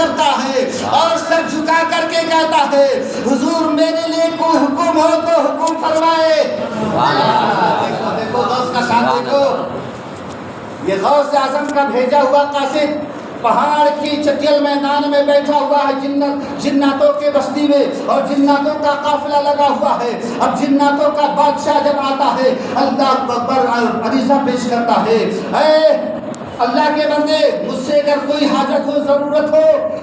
کرتا ہے اور سر جھکا کر کے کہتا ہے حضور میرے لیے کوئی حکم ہو تو حکم فرمائے۔ دیکھو غوث کا شان دیکھو، یہ غوث اعظم کا بھیجا ہوا قاصد پہاڑ کی چٹیل میدان میں بیٹھا ہوا ہے جناتوں کے بستی میں، اور جناتوں کا قافلہ لگا ہوا ہے۔ اب جناتوں کا بادشاہ جب آتا ہے اللہ اکبر عریضہ پیش کرتا ہے، اے اللہ کے بندے مجھ سے اگر کوئی حاجت ہو ضرورت ہو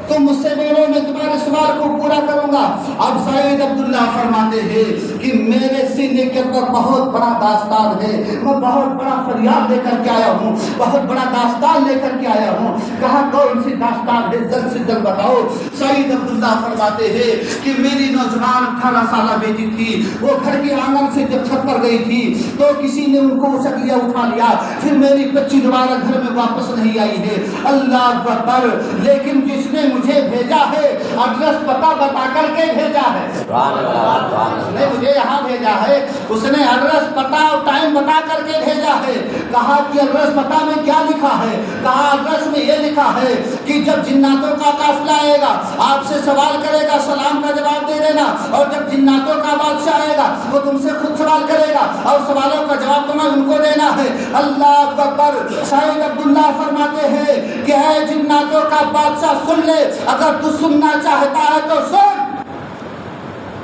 تو مجھ سے بولو، میں تمہارے سوال کو پورا کروں گا۔ اب سید عبداللہ فرماتے ہیں کہ میرے سینے کے اوپر بہت بڑا داستان ہے، میں بہت بڑا فریاد لے کر کے آیا ہوں، بہت بڑا داستان لے کر کے آیا ہوں۔ کہا کون سی داستان ہے، جلد سے جلد بتاؤ۔ سید عبداللہ فرماتے ہیں کہ میری نوجوان 18 سالہ بیٹی تھی، وہ گھر کے آنگن سے جب چھت پر گئی تھی تو کسی نے ان کو اچک لیا، اٹھا لیا، پھر میری بچی دوبارہ گھر میں واپس نہیں آئی ہے۔ اللہ اکبر، لیکن جس نے مجھے بھیجا ہے ایڈریس پتہ بتا کر کے بھیجا ہے، اس نے مجھے یہاں بھیجا ہے، اس نے ایڈریس پتہ اور ٹائم بتا کر کے بھیجا ہے۔ کہا کہ ایڈریس پتہ میں کیا لکھا ہے؟ کہا ایڈریس میں یہ لکھا ہے کہ جب جناتوں کا قافلہ آئے گا آپ سے سوال کرے گا، سلام کا جواب دے دینا، اور جب جناتوں کا بادشاہ آئے گا وہ تم سے خود سوال کرے گا اور سوالوں کا جواب تمہیں ان کو دینا ہے۔ اللہ اکبر، سید عبداللہ فرماتے ہیں کہ اے جناتوں کا بادشاہ سن لے، اگر تو سننا چاہتا ہے تو سن،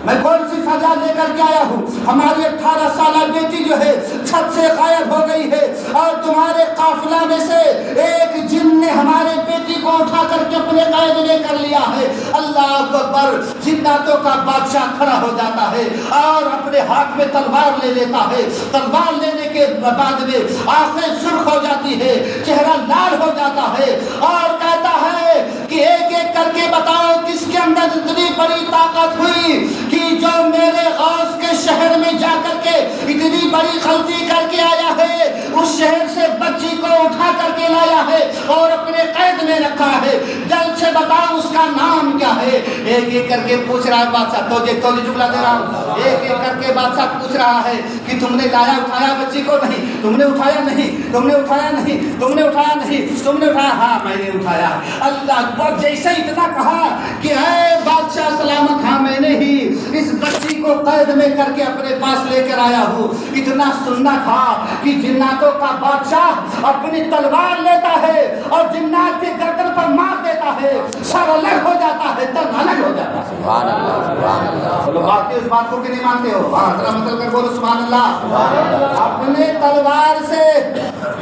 میں کون سی سزا لے کر کے آیا ہوں۔ ہماری 18 سالہ بیٹی جو ہے چھت سے غائب ہو گئی ہے، اور تمہارے قافلہ میں سے ایک جن نے ہمارے بیٹی کو اٹھا کر کے اپنے قید میں کر لیا ہے۔ اللہ اکبر، جناتوں کا بادشاہ کھڑا ہو جاتا ہے اور اپنے ہاتھ میں تلوار لے لیتا ہے۔ تلوار لینے کے بعد میں آنکھیں سرخ ہو جاتی ہے، چہرہ لال ہو جاتا ہے، اور کہتا ہے کہ ایک ایک کر کے بتاؤ کس کے اندر اتنی بڑی طاقت ہوئی کہ جو میرے غوث کے شہر میں جا کر کے اتنی بڑی غلطی کر کے آیا ہے، اس شہر سے بچی کو اٹھا کر کے لایا ہے اور اپنے قید میں رکھا ہے، جلد سے بتاؤ اس کا نام کیا ہے۔ ایک ایک کر کے پوچھ رہا ہے بادشاہ، تو جملہ دے رہا ہوں، ایک ایک کر کے بادشاہ پوچھ رہا ہے کہ تم نے لایا اٹھایا بچی کو؟ نہیں۔ تم نے اٹھایا؟ نہیں۔ تم نے اٹھایا؟ نہیں۔ تم نے اٹھایا؟ نہیں۔ تم نے اٹھایا؟ ہاں میں نے اٹھایا۔ اللہ اکبر، جیسے اتنا کہا کہ اے بادشاہ سلامت، ہاں میں نے ہی اس بچی کو قید میں کر کے اپنے پاس لے کر آیا ہوں۔ اتنا سننا تھا کہ جناتوں کا بادشاہ اپنی تلوار لیتا ہے اور جنات کے گردن پر مار دیتا ہے، سر الگ ہو جاتا ہے، تن الگ ہو جاتا ہے۔ سبحان اللہ، سبحان اللہ۔ چلو باقی اس بات کو کہ نہیں مانتے ہو؟ ذرا مطلب کر بولو سبحان اللہ۔ اپنے تلوار سے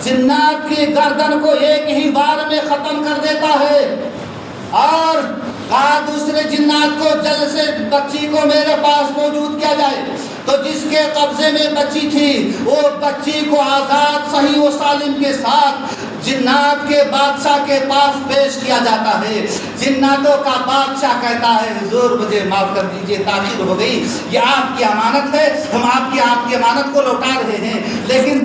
جنات کی گردن کو ایک ہی بار میں ختم کر دیتا ہے، اور کہا دوسرے جنات کو جلد سے بچی کو میرے پاس موجود کیا جائے۔ تو جس کے قبضے میں بچی تھی وہ بچی کو آزاد صحیح و سالم کے ساتھ جنات کے بادشاہ کے پاس پیش کیا جاتا ہے۔ جناتوں کا بادشاہ کہتا ہے حضور مجھے معاف کر دیجئے، تاخیر ہو گئی، یہ آپ کی امانت ہے، ہم آپ کی امانت کو لوٹا رہے ہیں، لیکن